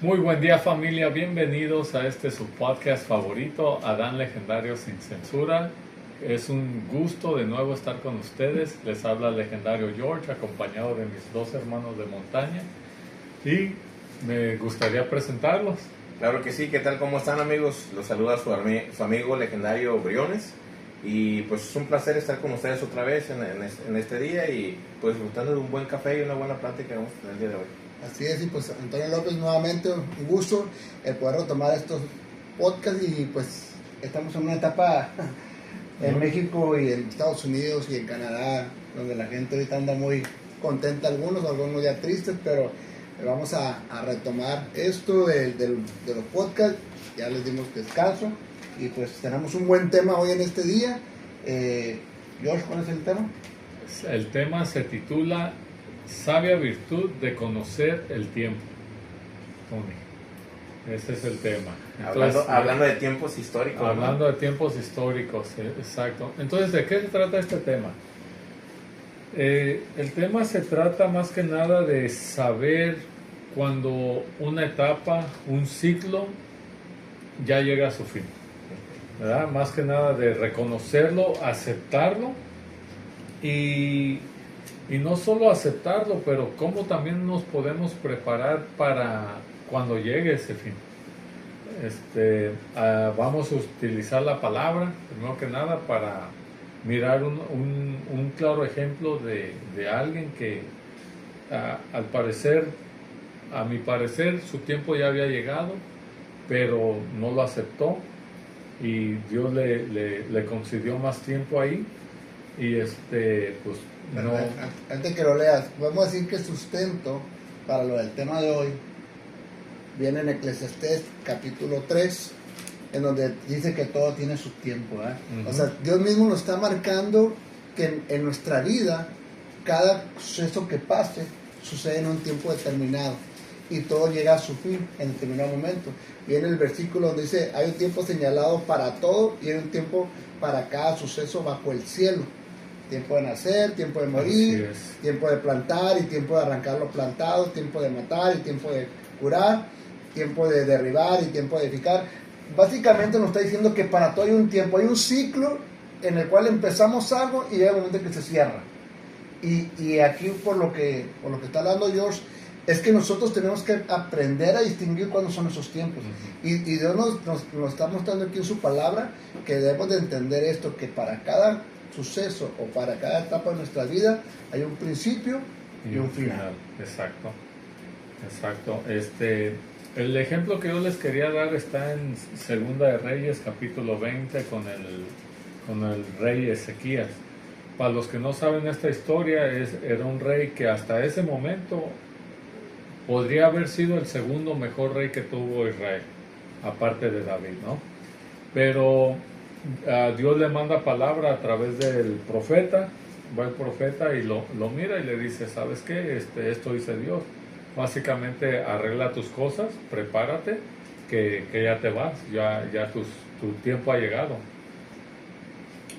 Muy buen día familia, bienvenidos a este su podcast favorito, Adán Legendario sin Censura. Es un gusto de nuevo estar con ustedes. Les habla el legendario George, acompañado de mis dos hermanos de montaña. Y me gustaría presentarlos. Claro que sí, ¿qué tal? ¿Cómo están, amigos? Los saluda su amigo legendario Briones. Y pues es un placer estar con ustedes otra vez en este día y pues disfrutando de un buen café y una buena plática que vamos a tener el día de hoy. Así es, y pues Antonio López, nuevamente un gusto el poder retomar estos podcasts. Y pues estamos en una etapa en México y en Estados Unidos y en Canadá donde la gente ahorita anda muy contenta, algunos ya tristes, pero vamos a retomar esto de los podcasts. Ya les dimos descanso y pues tenemos un buen tema hoy en este día. George, ¿cuál es el tema? El tema se titula Sabia virtud de conocer el tiempo. Tony, ese es el tema. Entonces, hablando de tiempos históricos. Hablando de tiempos históricos, exacto. Entonces, ¿de qué se trata este tema? El tema se trata más que nada de saber cuando una etapa, un ciclo, ya llega a su fin, ¿verdad? Más que nada de reconocerlo, aceptarlo y no solo aceptarlo, pero cómo también nos podemos preparar para cuando llegue ese fin. Vamos a utilizar la palabra, primero que nada, para mirar un claro ejemplo de alguien que al parecer, a mi parecer, su tiempo ya había llegado, pero no lo aceptó y Dios le concedió más tiempo ahí y pues no. Antes que lo leas, vamos a decir que sustento para lo del tema de hoy viene en Eclesiastés capítulo 3, en donde dice que todo tiene su tiempo, ¿eh? Uh-huh. O sea, Dios mismo nos está marcando que en nuestra vida cada suceso que pase sucede en un tiempo determinado y todo llega a su fin en determinado momento. Viene el versículo donde dice, hay un tiempo señalado para todo y hay un tiempo para cada suceso bajo el cielo. Tiempo de nacer, tiempo de morir, tiempo de plantar y tiempo de arrancar lo plantado, tiempo de matar y tiempo de curar, tiempo de derribar y tiempo de edificar. Básicamente nos está diciendo que para todo hay un tiempo, hay un ciclo en el cual empezamos algo y llega un momento que se cierra. Y aquí por lo que está hablando George, es que nosotros tenemos que aprender a distinguir cuándo son esos tiempos. Uh-huh. Y Dios nos está mostrando aquí en su palabra que debemos de entender esto, que para cada suceso o para cada etapa de nuestra vida hay un principio y un final. Exacto. El ejemplo que yo les quería dar está en Segunda de Reyes, capítulo 20, con el rey Ezequías. Para los que no saben esta historia, era un rey que hasta ese momento podría haber sido el segundo mejor rey que tuvo Israel, aparte de David, ¿no? Pero Dios le manda palabra a través del profeta, va el profeta y lo mira y le dice, ¿sabes qué? Esto dice Dios. Básicamente arregla tus cosas, prepárate, que ya te vas, ya tu tiempo ha llegado.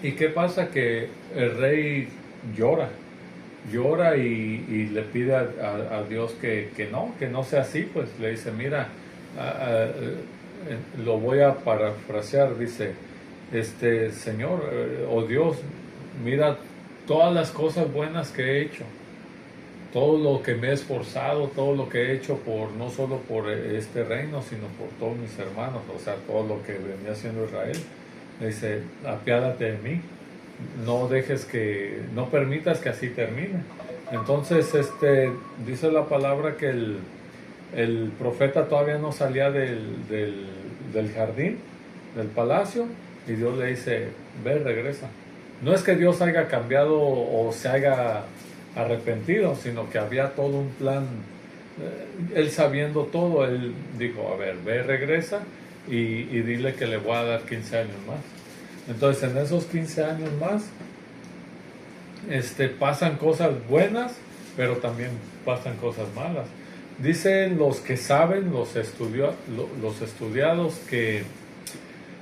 ¿Y qué pasa? Que el rey llora y le pide a Dios que no sea así. Pues le dice, mira, lo voy a parafrasear, dice, Señor, oh Dios, mira todas las cosas buenas que he hecho, todo lo que me he esforzado, todo lo que he hecho no solo por este reino, sino por todos mis hermanos, o sea, todo lo que venía haciendo Israel. Le dice, apiádate de mí, no permitas que así termine. Entonces, dice la palabra que el profeta todavía no salía del jardín, del palacio, y Dios le dice, ve, regresa. No es que Dios haya cambiado o se haya arrepentido, sino que había todo un plan. Él sabiendo todo, él dijo, a ver, ve, regresa y dile que le voy a dar 15 años más. Entonces, en esos 15 años más, pasan cosas buenas, pero también pasan cosas malas. Dicen los que saben, los estudiados, que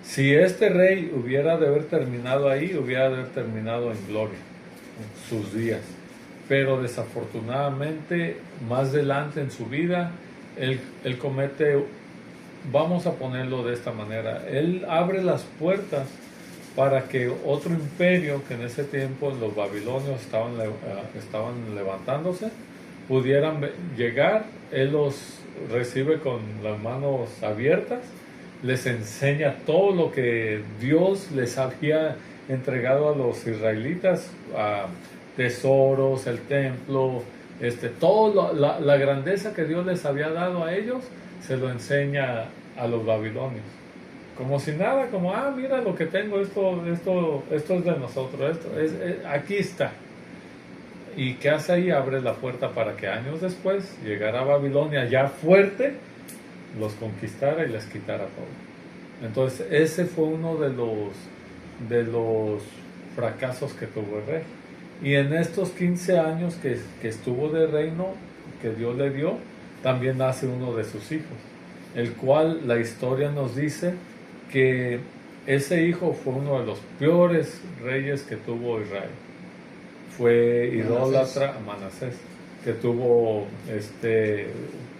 si este rey hubiera de haber terminado ahí, hubiera de haber terminado en gloria, en sus días. Pero desafortunadamente, más adelante en su vida, él comete, vamos a ponerlo de esta manera, él abre las puertas para que otro imperio, que en ese tiempo los babilonios estaban levantándose, pudieran llegar. Él los recibe con las manos abiertas, les enseña todo lo que Dios les había entregado a los israelitas, tesoros, el templo, toda la grandeza que Dios les había dado a ellos, se lo enseña a los babilonios. Como si nada, como, mira lo que tengo, esto es de nosotros, aquí está. ¿Y qué hace ahí? Abre la puerta para que años después llegara a Babilonia ya fuerte, los conquistara y les quitara todo. Entonces ese fue uno de los fracasos que tuvo el rey. Y en estos 15 años que estuvo de reino, que Dios le dio, también nace uno de sus hijos, el cual la historia nos dice que ese hijo fue uno de los peores reyes que tuvo Israel. Fue idólatra, Manasés, que tuvo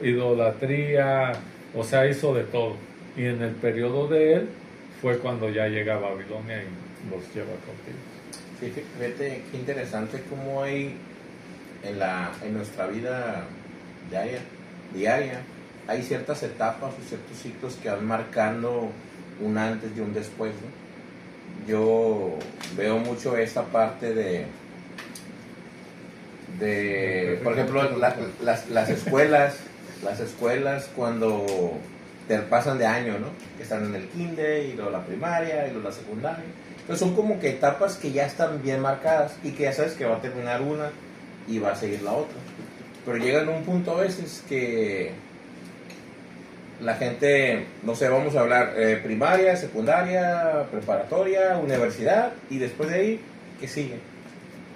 idolatría, o sea, hizo de todo. Y en el periodo de él fue cuando ya llega a Babilonia y los lleva cautivos. Sí, fíjate qué interesante cómo hay en nuestra vida diaria, hay ciertas etapas o ciertos ciclos que van marcando un antes y un después, ¿no? Yo veo mucho esta parte de por ejemplo, las escuelas cuando te pasan de año, ¿no? Que están en el kinder y luego la primaria y luego la secundaria. Entonces son como que etapas que ya están bien marcadas y que ya sabes que va a terminar una y va a seguir la otra. Pero llegan a un punto a veces que la gente, no sé, vamos a hablar primaria, secundaria, preparatoria, universidad, y después de ahí, ¿qué sigue?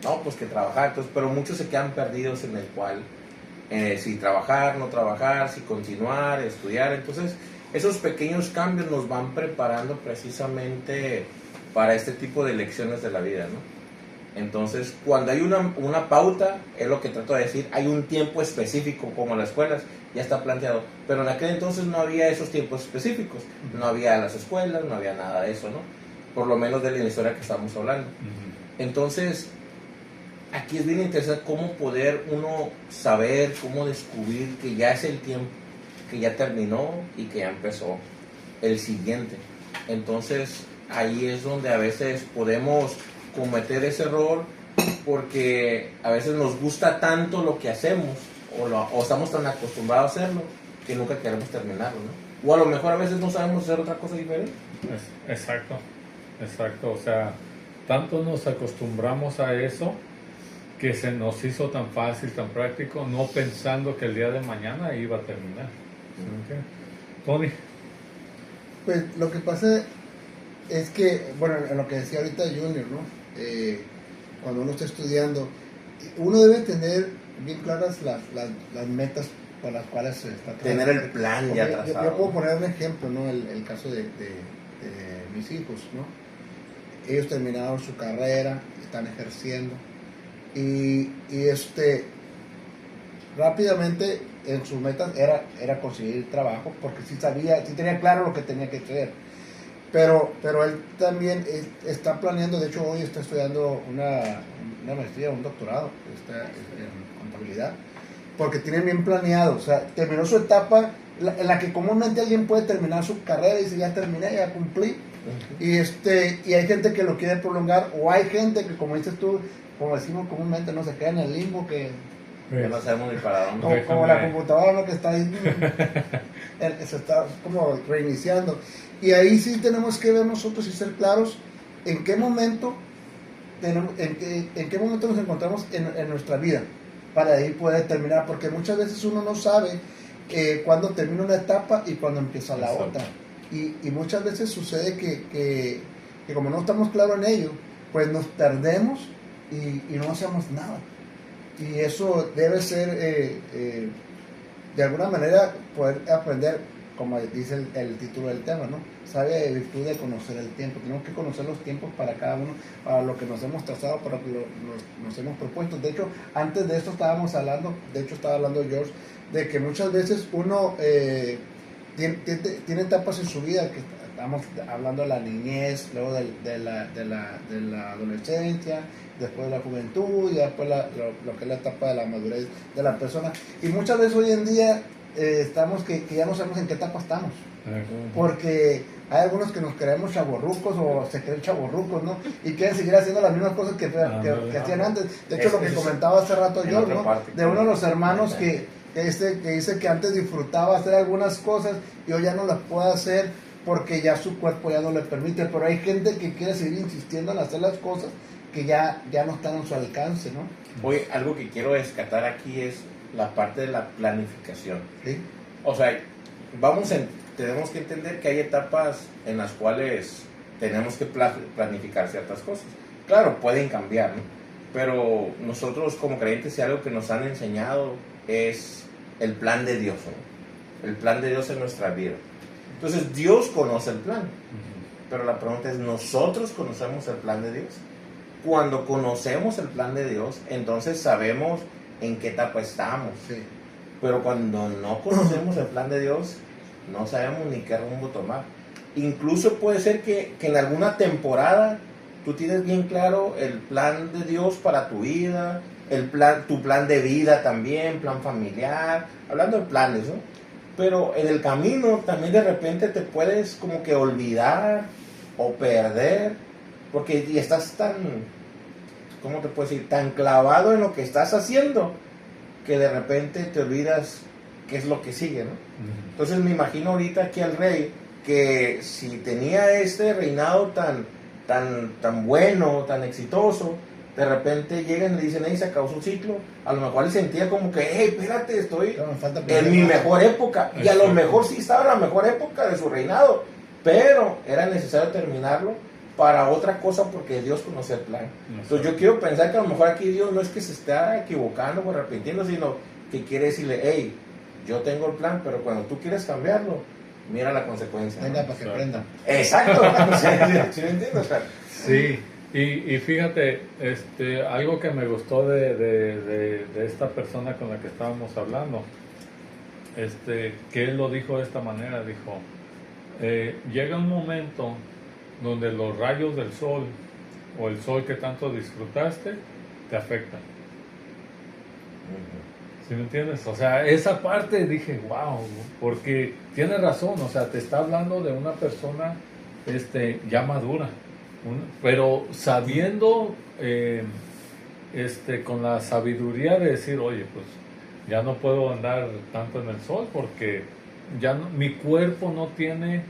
No, pues que trabajar. Entonces, pero muchos se quedan perdidos en el cual, si trabajar, no trabajar, si continuar, estudiar. Entonces, esos pequeños cambios nos van preparando precisamente para este tipo de lecciones de la vida, ¿no? Entonces, cuando hay una pauta, es lo que trato de decir, hay un tiempo específico, como en las escuelas, ya está planteado. Pero en aquel entonces no había esos tiempos específicos, no había las escuelas, no había nada de eso, ¿no? Por lo menos de la historia que estamos hablando. Entonces, aquí es bien interesante cómo poder uno saber, cómo descubrir que ya es el tiempo, que ya terminó y que ya empezó el siguiente. Entonces, ahí es donde a veces podemos cometer ese error, porque a veces nos gusta tanto lo que hacemos o estamos tan acostumbrados a hacerlo que nunca queremos terminarlo, ¿no? O a lo mejor a veces no sabemos hacer otra cosa diferente. Exacto, o sea, tanto nos acostumbramos a eso que se nos hizo tan fácil, tan práctico, no pensando que el día de mañana iba a terminar. ¿Okay? Tony. Pues lo que pasa es que, bueno, en lo que decía ahorita Junior, ¿no? Cuando uno está estudiando, uno debe tener bien claras las metas por las cuales se está trabajando. Tener el plan ya trazado. Yo puedo poner un ejemplo, ¿no? El caso de mis hijos, ¿no? Ellos terminaron su carrera, están ejerciendo y rápidamente en sus metas era conseguir trabajo, porque sí tenía claro lo que tenía que hacer. Pero él también está planeando, de hecho hoy está estudiando una maestría, un doctorado, está en contabilidad, porque tiene bien planeado, o sea, terminó su etapa en la que comúnmente alguien puede terminar su carrera y dice, ya terminé, ya cumplí. Uh-huh. Y hay gente que lo quiere prolongar, o hay gente que, como dices tú, como decimos comúnmente, no se queda en el limbo, que no sabemos ni para dónde. Como la computadora, ¿no? Que está ahí, se está como reiniciando. Y ahí sí tenemos que ver nosotros y ser claros en qué momento en qué momento nos encontramos en nuestra vida para ahí poder terminar, porque muchas veces uno no sabe cuándo termina una etapa y cuándo empieza la otra. Y muchas veces sucede que como no estamos claros en ello, pues nos perdemos y no hacemos nada. Y eso debe ser, de alguna manera, poder aprender como dice el título del tema, ¿no? Sabia de virtud de conocer el tiempo. Tenemos que conocer los tiempos para cada uno, para lo que nos hemos trazado, para lo que nos hemos propuesto. De hecho, antes de esto estaba hablando George, de que muchas veces uno tiene etapas en su vida, que estamos hablando de la niñez, luego de la adolescencia, después de la juventud y después lo que es la etapa de la madurez de la persona. Y muchas veces hoy en día estamos que ya no sabemos en qué etapa estamos. Porque hay algunos que nos creemos chavorrucos o se creen chavorrucos, ¿no? Y quieren seguir haciendo las mismas cosas que hacían antes. De hecho, lo que comentaba hace rato yo, ¿no? De uno de los hermanos que dice que antes disfrutaba hacer algunas cosas y hoy ya no las puede hacer porque ya su cuerpo ya no le permite. Pero hay gente que quiere seguir insistiendo en hacer las cosas que ya no están a su alcance, ¿no? Hoy algo que quiero descartar aquí es la parte de la planificación. ¿Sí? O sea, tenemos que entender que hay etapas en las cuales tenemos que planificar ciertas cosas. Claro, pueden cambiar, ¿no? Pero nosotros como creyentes, si algo que nos han enseñado es el plan de Dios, ¿no? El plan de Dios en nuestra vida. Entonces Dios conoce el plan, pero la pregunta es, ¿nosotros conocemos el plan de Dios? Cuando conocemos el plan de Dios, entonces sabemos en qué etapa estamos. Sí. Pero cuando no conocemos el plan de Dios, no sabemos ni qué rumbo tomar. Incluso puede ser que en alguna temporada tú tienes bien claro el plan de Dios para tu vida, tu plan de vida también, plan familiar, hablando de planes, ¿no? Pero en el camino también de repente te puedes como que olvidar o perder, porque estás tan, ¿cómo te puedo decir? Tan clavado en lo que estás haciendo, que de repente te olvidas qué es lo que sigue, ¿no? Entonces me imagino ahorita aquí al rey, que si tenía este reinado tan bueno, tan exitoso, de repente llegan y le dicen, hey, se acabó su ciclo. A lo mejor él sentía como que, hey, espérate, estoy en mi mejor época. Y a lo mejor sí estaba en la mejor época de su reinado, pero era necesario terminarlo para otra cosa, porque Dios conoce el plan. Entonces yo quiero pensar que a lo mejor aquí Dios no es que se está equivocando o arrepintiendo, sino que quiere decirle, hey, yo tengo el plan, pero cuando tú quieres cambiarlo, mira la consecuencia. Venga, ¿no? para que aprenda. Exacto. ¿Sí me entiendes? O sea, Sí, y fíjate, algo que me gustó de esta persona con la que estábamos hablando, que él lo dijo de esta manera, dijo, llega un momento donde los rayos del sol o el sol que tanto disfrutaste te afectan. ¿Sí me entiendes? O sea, esa parte dije, wow, porque tiene razón, o sea, te está hablando de una persona ya madura, pero sabiendo, con la sabiduría de decir, oye, pues ya no puedo andar tanto en el sol porque ya mi cuerpo no tiene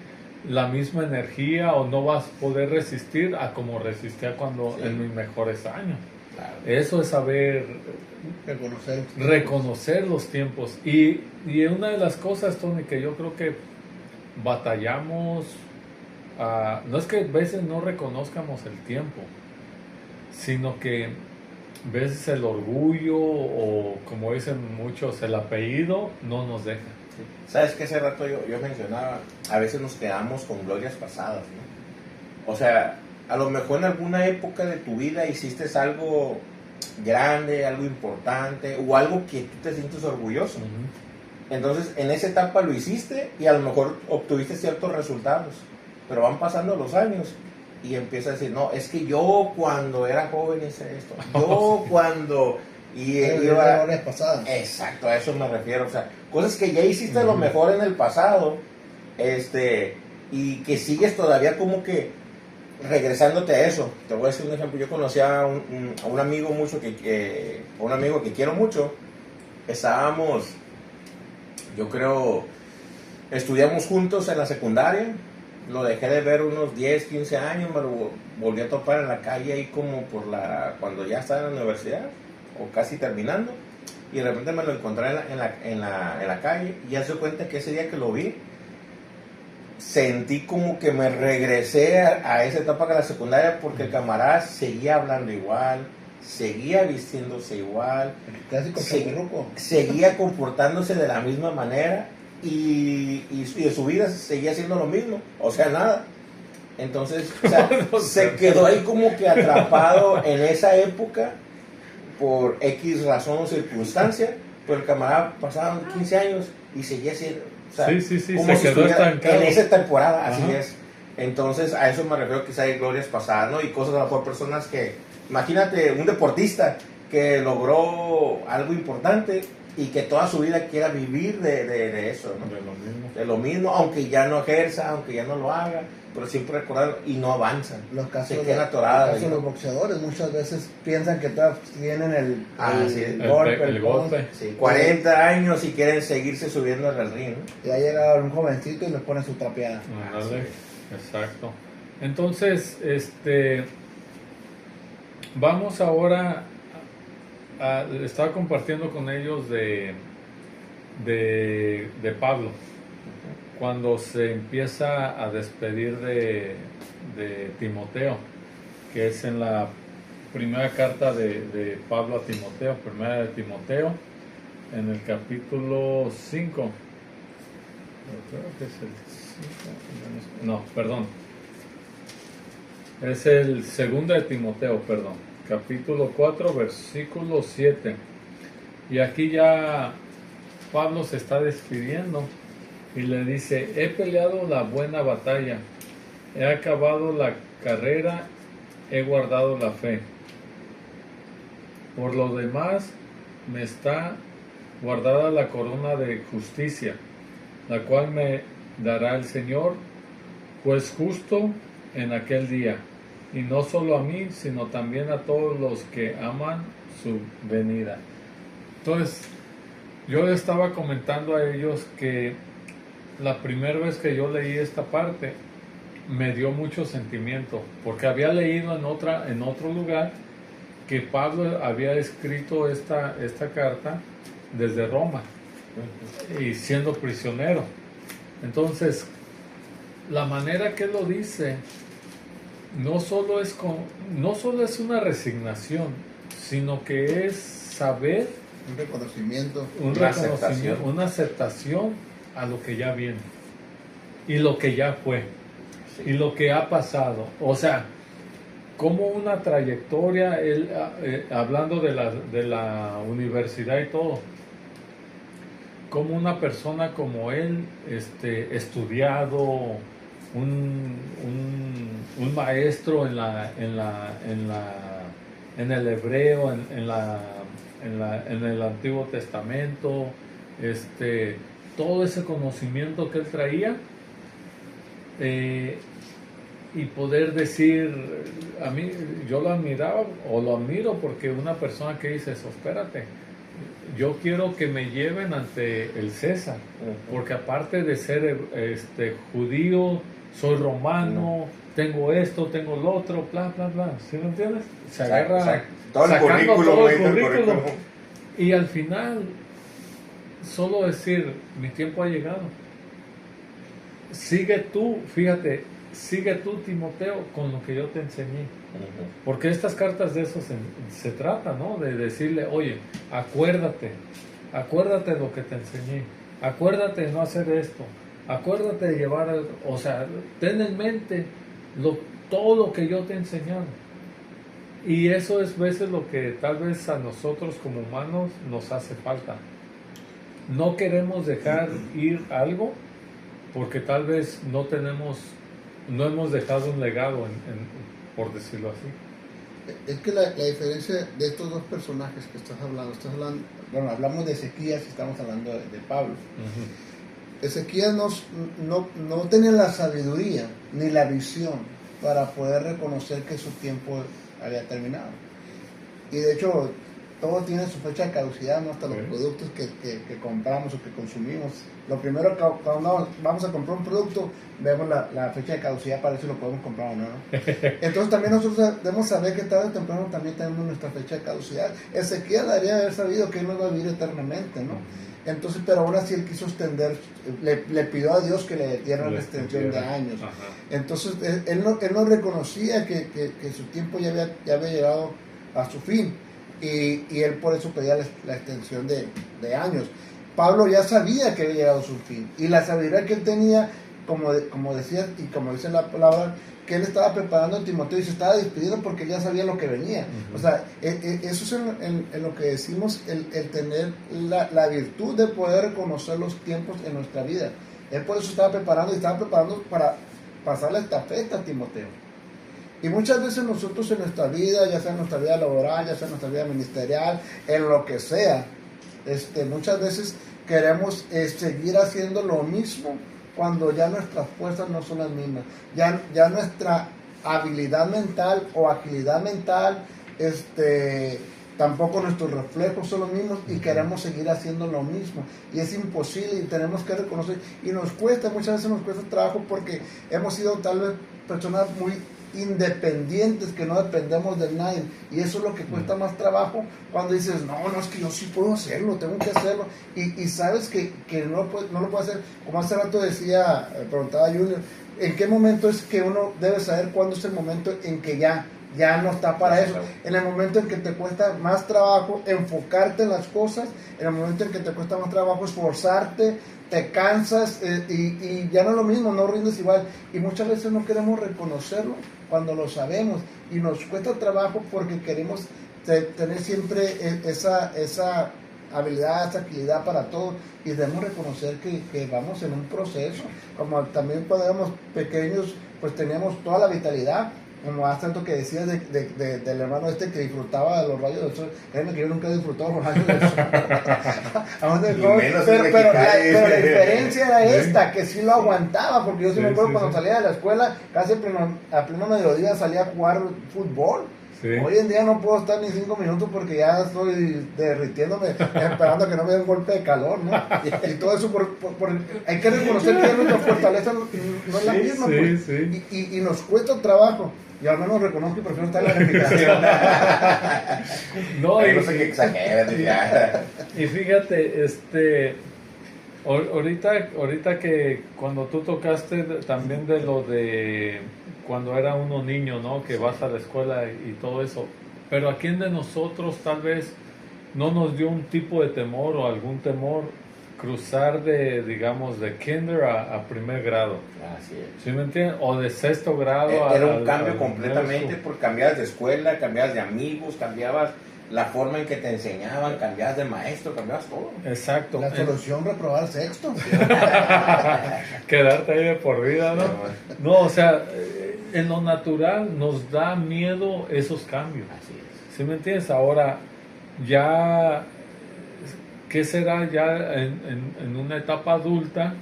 la misma energía o no vas a poder resistir a como resistía cuando en mis mejores años. claro. Eso es saber reconocer los tiempos. Y una de las cosas, Tony, que yo creo que batallamos, no es que a veces no reconozcamos el tiempo, sino que a veces el orgullo o, como dicen muchos, el apellido no nos deja. ¿Sabes qué? Hace rato yo mencionaba, a veces nos quedamos con glorias pasadas, ¿no? O sea, a lo mejor en alguna época de tu vida hiciste algo grande, algo importante o algo que tú te sientes orgulloso. Entonces, en esa etapa lo hiciste y a lo mejor obtuviste ciertos resultados, pero van pasando los años y empiezas a decir, no, es que yo cuando era joven hice esto, yo cuando... glorias pasadas. Exacto, a eso me refiero. O sea, cosas que ya hiciste a lo mejor en el pasado, y que sigues todavía como que regresándote a eso. Te voy a decir un ejemplo. Yo conocí a un amigo mucho un amigo que quiero mucho. Estábamos, yo creo, estudiamos juntos en la secundaria. Lo dejé de ver unos 10, 15 años. Me lo volví a topar en la calle ahí como cuando ya estaba en la universidad o casi terminando, y de repente me lo encontré en la calle, y ya se cuenta que ese día que lo vi sentí como que me regresé a esa etapa de la secundaria, porque el camarada seguía hablando igual, seguía vistiéndose igual, El clásico chaburruco. seguía comportándose de la misma manera, y de su vida seguía haciendo lo mismo, o sea, nada. Entonces, o sea, se quedó ahí como que atrapado en esa época por X razón o circunstancia, pero el camarada pasaron 15 años y seguía siendo, o sea, sí, como se si quedó estuviera estancado. en esa temporada, así Ajá. es. Entonces, a eso me refiero, quizá hay glorias pasadas, ¿no? Y cosas a lo mejor personas que, imagínate un deportista que logró algo importante y que toda su vida quiera vivir de eso, ¿no? De lo mismo. De lo mismo, aunque ya no ejerza, aunque ya no lo haga, pero siempre recordarlo y no avanzan. Los casos, Se quedan atoradas. los casos de los boxeadores muchas veces piensan que todavía tienen el Sí, El golpe. sí, 40 años y quieren seguirse subiendo al ring, ¿no? Y ha llegado un jovencito y les pone su trapeada. Ándale, exacto. Entonces, vamos ahora estaba compartiendo con ellos de Pablo, cuando se empieza a despedir de Timoteo, que es en la primera carta de Pablo a Timoteo, primera de Timoteo, en el capítulo 5. Creo que es el 5. No, perdón. Es el segundo de Timoteo, perdón. Capítulo 4, versículo 7. Y aquí ya Pablo se está despidiendo y le dice: he peleado la buena batalla, he acabado la carrera, he guardado la fe. Por lo demás me está guardada la corona de justicia, la cual me dará el Señor, juez justo, en aquel día, y no solo a mí, sino también a todos los que aman su venida. Entonces, yo le estaba comentando a ellos que la primera vez que yo leí esta parte me dio mucho sentimiento, porque había leído en otro lugar que Pablo había escrito esta carta desde Roma y siendo prisionero. Entonces, la manera que lo dice no solo es una resignación, sino que es saber, Un reconocimiento. una aceptación a lo que ya viene y lo que ya fue y lo que ha pasado. O sea, como una trayectoria, él, hablando de la universidad y todo, como una persona como él, estudiado, un maestro en el hebreo, en el Antiguo Testamento, todo ese conocimiento que él traía, y poder decir, a mí, yo lo admiraba o lo admiro, porque una persona que dice eso, espérate, yo quiero que me lleven ante el César, porque aparte de ser judío, soy romano, tengo esto, tengo lo otro, bla, bla, bla. ¿Sí me entiendes? Se agarra todo el sacando currículum, todo el el currículum. currículum. Y al final, solo decir, mi tiempo ha llegado. Sigue tú, fíjate, sigue tú, Timoteo, con lo que yo te enseñé. Porque estas cartas de eso se trata, ¿no? De decirle, oye, acuérdate de lo que te enseñé, acuérdate de no hacer esto, acuérdate de llevar, o sea, ten en mente todo lo que yo te he enseñado. Y eso es veces lo que tal vez a nosotros como humanos nos hace falta. No queremos dejar ir algo porque tal vez no hemos dejado un legado, por decirlo así. Es que la diferencia de estos dos personajes que estás hablando, bueno, hablamos de Ezequías y estamos hablando de Pablo. Ezequías no tenía la sabiduría ni la visión para poder reconocer que su tiempo había terminado. Y de hecho, todo tiene su fecha de caducidad, ¿no? Hasta los productos que compramos o que consumimos. Lo primero, cuando vamos a comprar un producto, vemos la fecha de caducidad para ver si lo podemos comprar o no, ¿no? Entonces también nosotros debemos saber que tarde o temprano también tenemos nuestra fecha de caducidad. Ezequiel debería haber sabido que él no iba a vivir eternamente, ¿no? Entonces, pero aún así él quiso extender, le pidió a Dios que le diera una extensión de años. Ajá. Entonces él no reconocía que su tiempo ya había llegado a su fin, y él por eso pedía la extensión de años. Pablo ya sabía que había llegado a su fin. Y la sabiduría que él tenía, como decía y como dice la palabra, que él estaba preparando a Timoteo y se estaba despidiendo porque ya sabía lo que venía. Uh-huh. O sea, eso es en lo que decimos, el tener la virtud de poder reconocer los tiempos en nuestra vida. Él por eso estaba preparando para pasar la estafeta a Timoteo. Y muchas veces nosotros en nuestra vida, ya sea en nuestra vida laboral, ya sea en nuestra vida ministerial, en lo que sea, muchas veces queremos seguir haciendo lo mismo cuando ya nuestras fuerzas no son las mismas. Ya nuestra habilidad mental o agilidad mental, tampoco nuestros reflejos son los mismos y queremos seguir haciendo lo mismo. Y es imposible y tenemos que reconocer. Y muchas veces nos cuesta trabajo porque hemos sido tal vez personas muy independientes, que no dependemos de nadie, y eso es lo que cuesta más trabajo cuando dices, no, es que yo sí puedo hacerlo, tengo que hacerlo, y sabes que no lo puedo hacer, como hace rato decía, preguntaba Junior, ¿en qué momento es que uno debe saber cuándo es el momento en que ya no está para eso? En el momento en que te cuesta más trabajo enfocarte en las cosas, en el momento en que te cuesta más trabajo esforzarte, te cansas, y ya no es lo mismo, no rindes igual, y muchas veces no queremos reconocerlo cuando lo sabemos, y nos cuesta trabajo porque queremos tener siempre esa habilidad, esa agilidad para todo, y debemos reconocer que vamos en un proceso. Como también cuando éramos pequeños, pues teníamos toda la vitalidad, como hace tanto que decías del hermano que disfrutaba de los rayos del sol. Créeme que yo nunca he disfrutado de los rayos del sol. pero la diferencia era esta, que sí lo aguantaba, porque yo sí me acuerdo cuando salía de la escuela, casi a pleno mediodía salía a jugar fútbol. Sí. Hoy en día no puedo estar ni 5 minutos porque ya estoy derritiéndome, esperando a que no me dé un golpe de calor, ¿no? Y todo eso hay que reconocer que nuestra fortaleza no es la misma, pues. Y nos cuesta trabajo. Yo al menos reconozco y prefiero estar en la recuperación. No sé qué exageras. Y fíjate, ahorita que cuando tú tocaste también de lo de cuando era uno niño, ¿no? Que vas a la escuela y todo eso. Pero ¿a quién de nosotros tal vez no nos dio un tipo de temor o algún temor cruzar de kinder a primer grado? Así es. ¿Sí me entiendes? O de sexto grado era un cambio completamente, porque cambiabas de escuela, cambiabas de amigos, cambiabas la forma en que te enseñaban, cambiabas de maestro, cambiabas todo. Exacto. La solución, reprobar sexto. Quedarte ahí de por vida, ¿no? No, o sea, en lo natural nos da miedo esos cambios. Así es. ¿Sí me entiendes? Ahora, ya, ¿qué será ya en una etapa adulta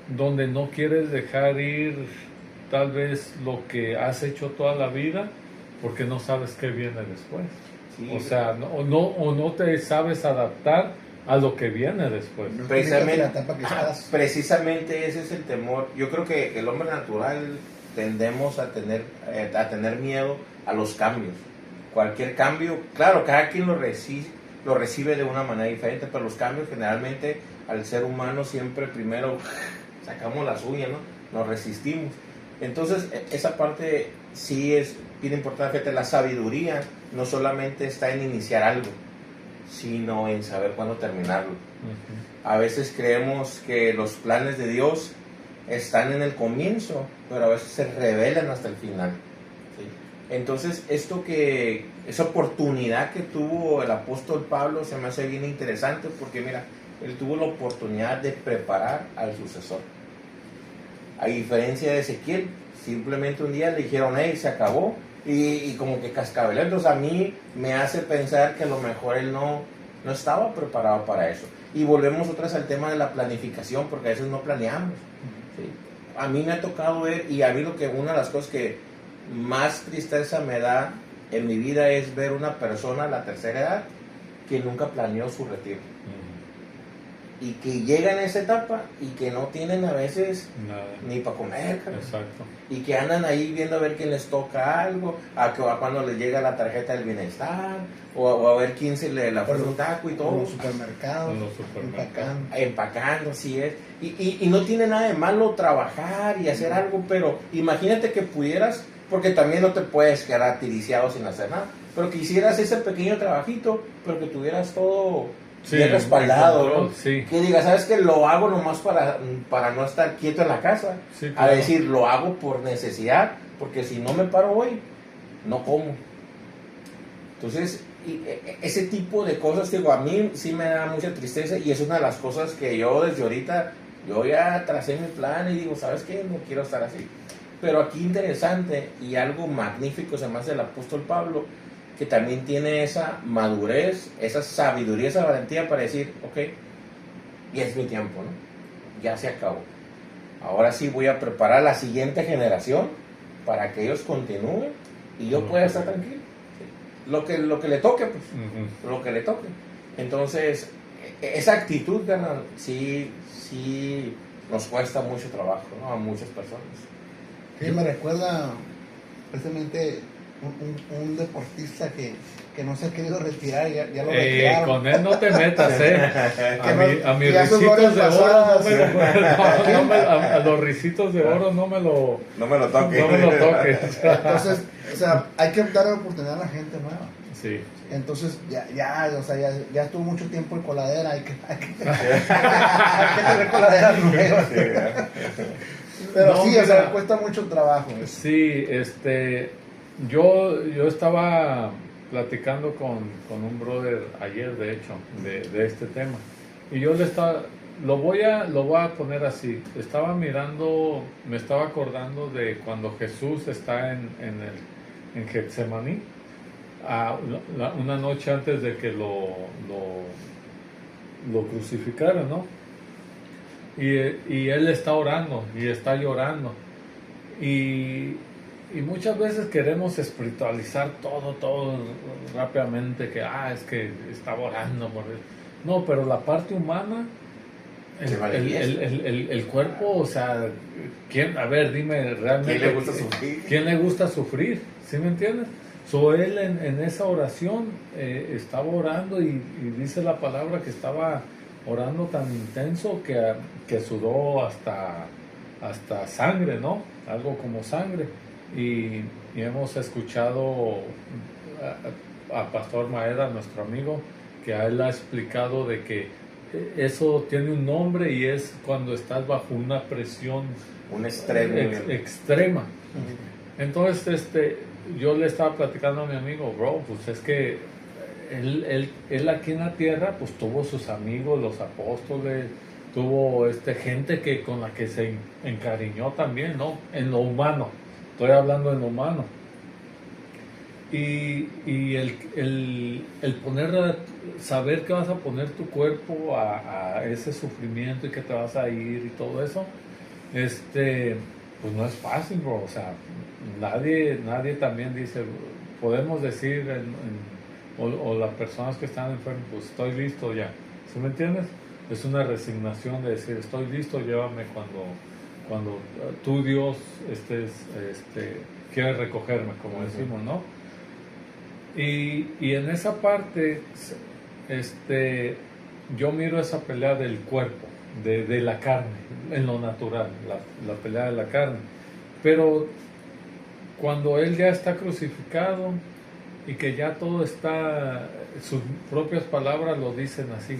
donde no quieres dejar ir tal vez lo que has hecho toda la vida porque no sabes qué viene después? Sí, o sea, no te sabes adaptar a lo que viene después. Precisamente ese es el temor. Yo creo que el hombre natural tendemos a tener miedo a los cambios. Cualquier cambio, claro, cada quien lo recibe de una manera diferente, pero los cambios generalmente al ser humano siempre primero sacamos las uñas, ¿no? Nos resistimos. Entonces esa parte sí es bien importante. Fíjate, la sabiduría no solamente está en iniciar algo, sino en saber cuándo terminarlo. Uh-huh. A veces creemos que los planes de Dios están en el comienzo, pero a veces se revelan hasta el final. ¿Sí? Entonces esa oportunidad que tuvo el apóstol Pablo se me hace bien interesante, porque mira, él tuvo la oportunidad de preparar al sucesor. A diferencia de Ezequiel, simplemente un día le dijeron, hey, se acabó, y como que cascabeló. Entonces a mí me hace pensar que a lo mejor él no estaba preparado para eso. Y volvemos otra vez al tema de la planificación, porque a veces no planeamos. ¿Sí? A mí me ha tocado ver, y a mí una de las cosas que más tristeza me da en mi vida es ver una persona a la tercera edad que nunca planeó su retiro. Y que llegan a esa etapa y que no tienen a veces nada, ni para comer. Exacto. Y que andan ahí viendo a ver quién les toca algo, a cuando les llega la tarjeta del bienestar, o a ver quién se le ofrece un taco y todo. En los supermercados. Empacando, así es. Y no tiene nada de malo trabajar y hacer algo, pero imagínate que pudieras, porque también no te puedes quedar tiriciado sin hacer nada, pero que hicieras ese pequeño trabajito, pero que tuvieras todo Sí, bien respaldado, control, ¿no? sí. Que diga, ¿sabes qué? Lo hago nomás para no estar quieto en la casa. Sí, A claro. decir, lo hago por necesidad, porque si no me paro hoy, no como. Entonces, ese tipo de cosas, digo, a mí sí me da mucha tristeza y es una de las cosas que yo desde ahorita, yo ya tracé mi plan y digo, ¿sabes qué? No quiero estar así. Pero aquí interesante y algo magnífico se me hace el apóstol Pablo, que también tiene esa madurez, esa sabiduría, esa valentía para decir, ok, ya es mi tiempo, ¿no? Ya se acabó. Ahora sí voy a preparar la siguiente generación para que ellos continúen y yo pueda estar tranquilo. Lo que le toque, pues, lo que le toque. Entonces, esa actitud, carnal, sí nos cuesta mucho trabajo, ¿no? A muchas personas. Sí, me recuerda precisamente un deportista que no se ha querido retirar, ya lo retiraron. Con él no te metas, a mis ya sus risitos de glorias oro a los risitos de oro no me lo toque. no me lo toques. Entonces, o sea, hay que dar la oportunidad a la gente nueva. Sí. Entonces, ya estuvo mucho tiempo en coladera, hay que tener coladera nueva. Pero No, sí, mira, o sea, cuesta mucho trabajo. Sí, yo estaba platicando con un brother ayer, de hecho, de este tema. Y yo lo voy a poner así. Estaba mirando, me estaba acordando de cuando Jesús está en Getsemaní, una noche antes de que lo crucificaran, ¿no? Y él está orando y está llorando. Y muchas veces queremos espiritualizar todo rápidamente, que es que está orando por él. No, pero la parte humana, el cuerpo, o sea, a ver, dime realmente. ¿Quién le gusta sufrir? ¿Quién le gusta sufrir? ¿Sí me entiendes? Él en esa oración estaba orando y dice la palabra que estaba orando tan intenso que sudó hasta sangre, ¿no? Algo como sangre. Y hemos escuchado a Pastor Maeda, nuestro amigo, que a él ha explicado de que eso tiene un nombre y es cuando estás bajo una presión extrema. Entonces, yo le estaba platicando a mi amigo, bro, pues es que él aquí en la tierra, pues tuvo sus amigos, los apóstoles, tuvo gente con la que se encariñó también, ¿no? En lo humano, estoy hablando en lo humano. Y el saber que vas a poner tu cuerpo a ese sufrimiento y que te vas a ir y todo eso, pues no es fácil, bro. O sea, nadie también dice, podemos decir, o las personas que están enfermas, pues estoy listo ya. ¿Sí me entiendes? Es una resignación de decir, estoy listo, llévame cuando tú, Dios, quieres recogerme, como decimos, ¿no? Y en esa parte, yo miro esa pelea del cuerpo, de la carne, en lo natural, la pelea de la carne. Pero cuando Él ya está crucificado y que ya todo está, sus propias palabras lo dicen así,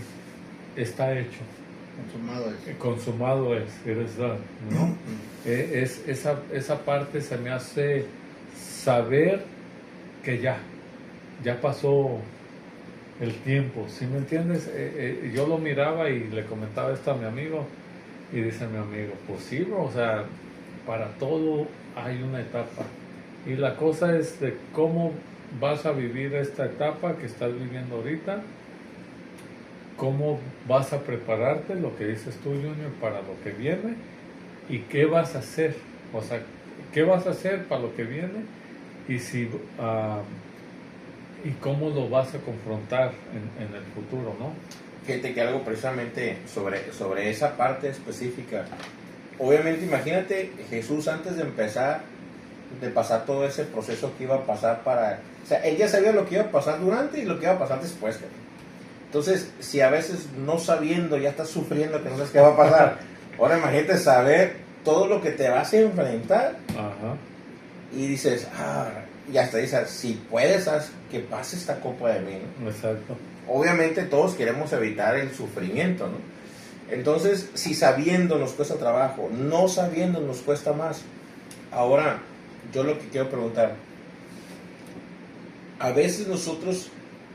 está hecho. Consumado es, it is done, ¿no? Esa parte se me hace saber que ya pasó el tiempo, ¿sí me entiendes? Yo lo miraba y le comentaba esto a mi amigo y dice mi amigo, pues sí, bro, o sea, para todo hay una etapa y la cosa es de cómo vas a vivir esta etapa que estás viviendo ahorita, cómo vas a prepararte, lo que dices tú, Junior, para lo que viene y qué vas a hacer, o sea, qué vas a hacer para lo que viene y y cómo lo vas a confrontar en el futuro, ¿no? Fíjate que algo precisamente sobre esa parte específica. Obviamente, imagínate Jesús antes de pasar todo ese proceso que iba a pasar o sea, él ya sabía lo que iba a pasar durante y lo que iba a pasar después. Entonces, si a veces no sabiendo ya estás sufriendo que no sabes qué va a pasar, ahora imagínate saber todo lo que te vas a enfrentar. Ajá. Y dices, y hasta dices, si puedes, haz que pase esta copa de mí, ¿no? Exacto. obviamente todos queremos evitar el sufrimiento, ¿no? Entonces, si sabiendo nos cuesta trabajo, no sabiendo nos cuesta más. Ahora, yo lo que quiero preguntar, a veces nosotros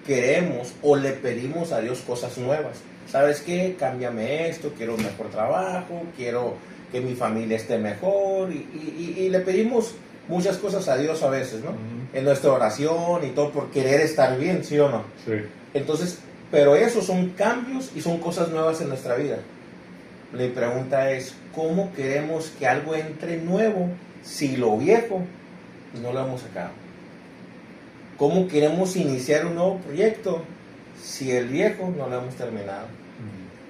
queremos o le pedimos a Dios cosas nuevas. ¿Sabes qué? Cámbiame esto, quiero un mejor trabajo, quiero que mi familia esté mejor, y le pedimos muchas cosas a Dios a veces, ¿no? En nuestra oración y todo por querer estar bien, ¿sí o no? Sí. Entonces, pero esos son cambios y son cosas nuevas en nuestra vida. Mi pregunta es, ¿cómo queremos que algo entre nuevo si lo viejo no lo hemos sacado? ¿Cómo queremos iniciar un nuevo proyecto si el viejo no lo hemos terminado?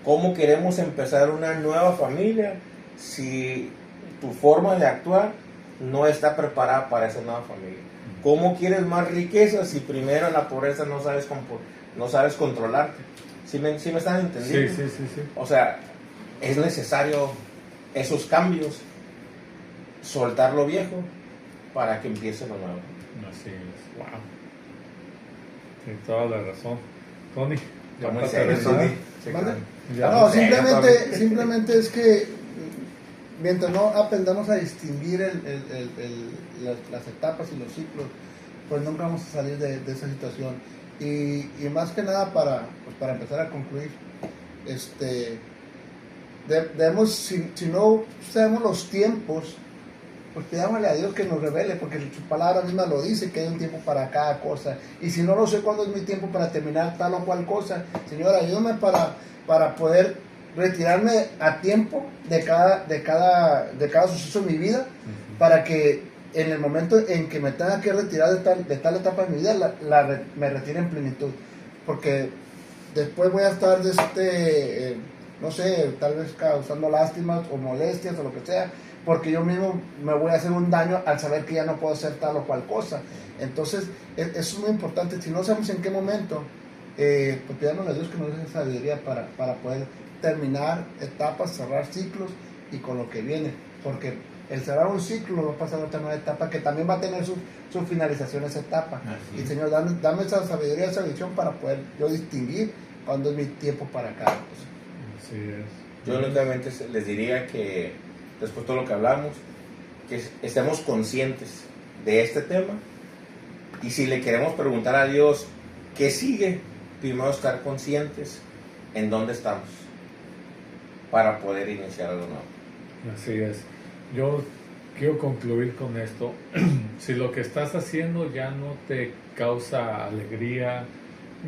¿Cómo queremos empezar una nueva familia si tu forma de actuar no está preparada para esa nueva familia? ¿Cómo quieres más riqueza si primero en la pobreza no sabes controlarte? ¿Sí me están entendiendo? Sí. O sea, es necesario esos cambios, soltar lo viejo para que empiece lo nuevo. Así es, wow. Tienes toda la razón. Tony, ya ¿Cómo para es eso, terminar. Tony? ¿Mande? Ya No, no sé. simplemente es que mientras no aprendamos a distinguir las etapas y los ciclos, pues nunca vamos a salir de esa situación. Y más que nada para empezar a concluir, debemos, si no sabemos los tiempos, pues pidámosle a Dios que nos revele, porque su palabra misma lo dice, que hay un tiempo para cada cosa. Y si no lo sé cuándo es mi tiempo para terminar tal o cual cosa, Señor, ayúdame para poder retirarme a tiempo de cada suceso en mi vida, para que en el momento en que me tenga que retirar de tal etapa de mi vida, me retire en plenitud. Porque después voy a estar no sé, tal vez causando lástimas o molestias o lo que sea, porque yo mismo me voy a hacer un daño al saber que ya no puedo hacer tal o cual cosa. Entonces, eso es muy importante. Si no sabemos en qué momento, pues pidámosle a Dios que nos dé sabiduría para poder terminar etapas, cerrar ciclos y con lo que viene. Porque el cerrar un ciclo va a pasar a otra nueva etapa que también va a tener su finalización esa etapa. Así Y Señor, dame esa sabiduría, esa visión para poder yo distinguir cuándo es mi tiempo para cada cosa. Así es. Yo únicamente les diría que después de todo lo que hablamos, que estemos conscientes de este tema, y si le queremos preguntar a Dios qué sigue, primero estar conscientes en dónde estamos para poder iniciar algo nuevo. Así es. Yo quiero concluir con esto. Si lo que estás haciendo ya no te causa alegría,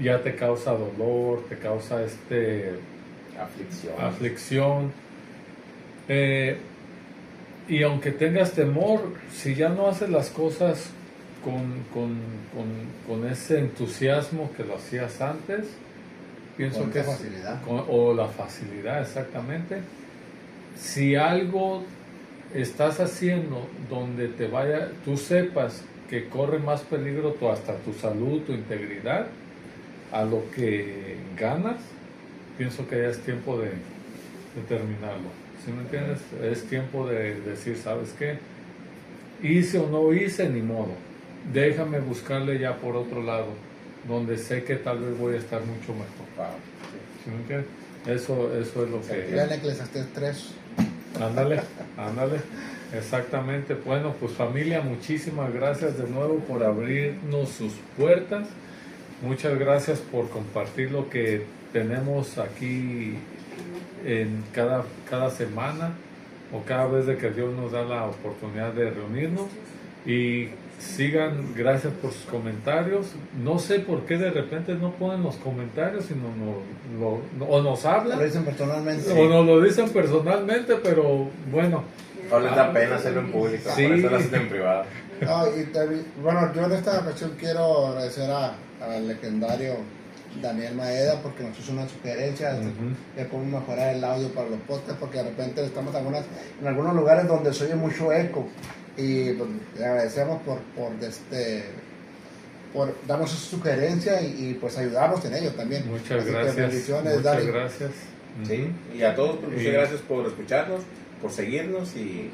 ya te causa dolor, te causa aflicción, y aunque tengas temor, si ya no haces las cosas con ese entusiasmo que lo hacías antes, pienso Con que esa facilidad. o la facilidad, exactamente. Si algo estás haciendo donde tú sepas que corre más peligro hasta tu salud, tu integridad, a lo que ganas, pienso que ya es tiempo de terminarlo. ¿Sí me entiendes? Es tiempo de decir, ¿sabes qué? Hice o no hice, ni modo. Déjame buscarle ya por otro lado, donde sé que tal vez voy a estar mucho mejor. Wow. ¿Sí me entiendes? Eso es lo que... Ya en Eclesiastés 3. Ándale. Exactamente. Bueno, pues familia, muchísimas gracias de nuevo por abrirnos sus puertas. Muchas gracias por compartir lo que tenemos aquí en cada semana, o cada vez de que Dios nos da la oportunidad de reunirnos. Y sigan, gracias por sus comentarios. No sé por qué de repente no ponen los comentarios, sino o nos hablan, Lo dicen personalmente. o nos lo dicen personalmente, pero bueno. No les da pena hacerlo en público, Sí. por eso lo hacen en privado. No, bueno, yo en esta ocasión quiero agradecer al legendario Daniel Maeda, porque nos hizo una sugerencia de cómo mejorar el audio para los podcasts, porque de repente estamos en algunos lugares donde se oye mucho eco, y pues, le agradecemos por darnos esa sugerencia y pues ayudarnos en ello también. Muchas Así que gracias. bendiciones, Muchas Dani. gracias. Sí, y a todos, pues, muchas Y- gracias por escucharnos, por seguirnos, y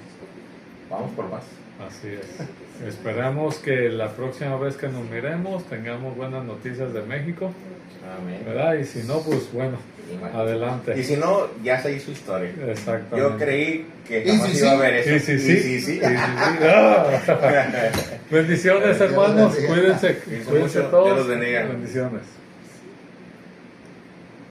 vamos por más. Así es. Esperamos que la próxima vez que nos miremos tengamos buenas noticias de México, Amén. ¿verdad? Y si no, pues bueno, adelante. Y si no, ya se hizo historia. Exactamente. Yo creí que Y jamás si iba a sí. haber eso. Sí, sí, sí. Y sí, sí. Ah. Bendiciones, hermanos. Cuídense, Cuídense cuídense mucho. todos. Dios los bendiga. Bendiciones.